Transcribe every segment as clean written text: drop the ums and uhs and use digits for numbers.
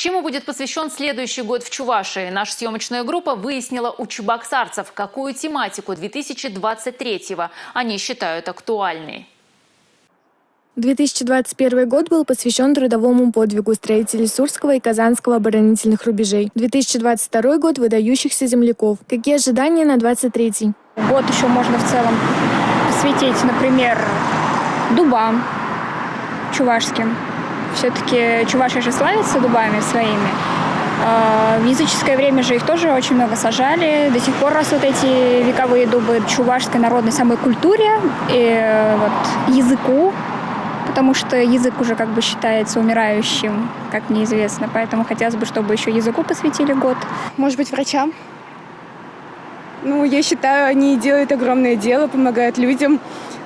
Чему будет посвящен следующий год в Чувашии? Наша съемочная группа выяснила у чебоксарцев, какую тематику 2023-го они считают актуальной. 2021 год был посвящен трудовому подвигу строителей Сурского и Казанского оборонительных рубежей. 2022 год – выдающихся земляков. Какие ожидания на 2023? Год еще можно в целом посвятить, например, дубам чувашским. Все-таки Чувашия же славится дубами своими. В языческое время же их тоже очень много сажали. До сих пор растут эти вековые дубы чувашской народной самой культуре и языку, потому что язык уже как бы считается умирающим, как мне известно. Поэтому хотелось бы, чтобы еще языку посвятили год. Может быть, врачам? Я считаю, они делают огромное дело, помогают людям.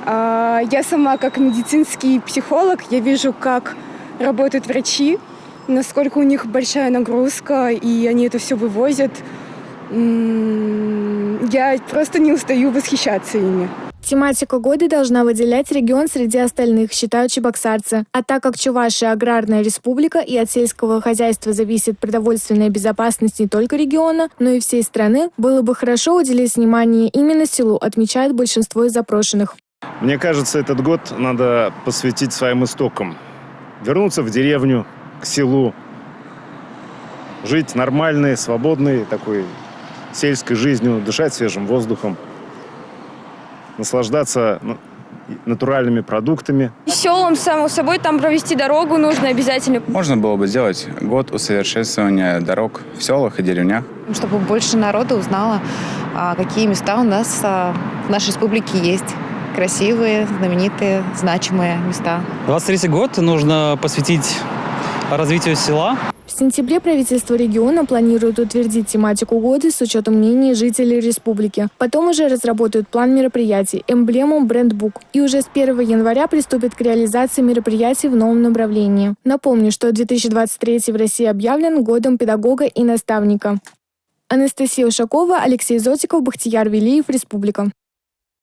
Я сама, как медицинский психолог, я вижу, как работают врачи, насколько у них большая нагрузка, и они это все вывозят. Я просто не устаю восхищаться ими. Тематика года должна выделять регион среди остальных, считают чебоксарцы. А так как Чувашия – аграрная республика и от сельского хозяйства зависит продовольственная безопасность не только региона, но и всей страны, было бы хорошо уделить внимание именно селу, отмечает большинство из запрошенных. Мне кажется, этот год надо посвятить своим истокам. Вернуться в деревню, к селу, жить нормальной, свободной такой сельской жизнью, дышать свежим воздухом, наслаждаться натуральными продуктами. Селом, само собой, там провести дорогу нужно обязательно. Можно было бы сделать год усовершенствования дорог в селах и деревнях. Чтобы больше народа узнало, какие места у нас в нашей республике есть. Красивые, знаменитые, значимые места. 23-й год нужно посвятить развитию села. В сентябре правительство региона планирует утвердить тематику года с учетом мнений жителей республики. Потом уже разработают план мероприятий, эмблему, брендбук. И уже с 1 января приступят к реализации мероприятий в новом направлении. Напомню, что 2023 в России объявлен годом педагога и наставника. Анастасия Ушакова, Алексей Зотиков, Бахтияр Велиев, Республика.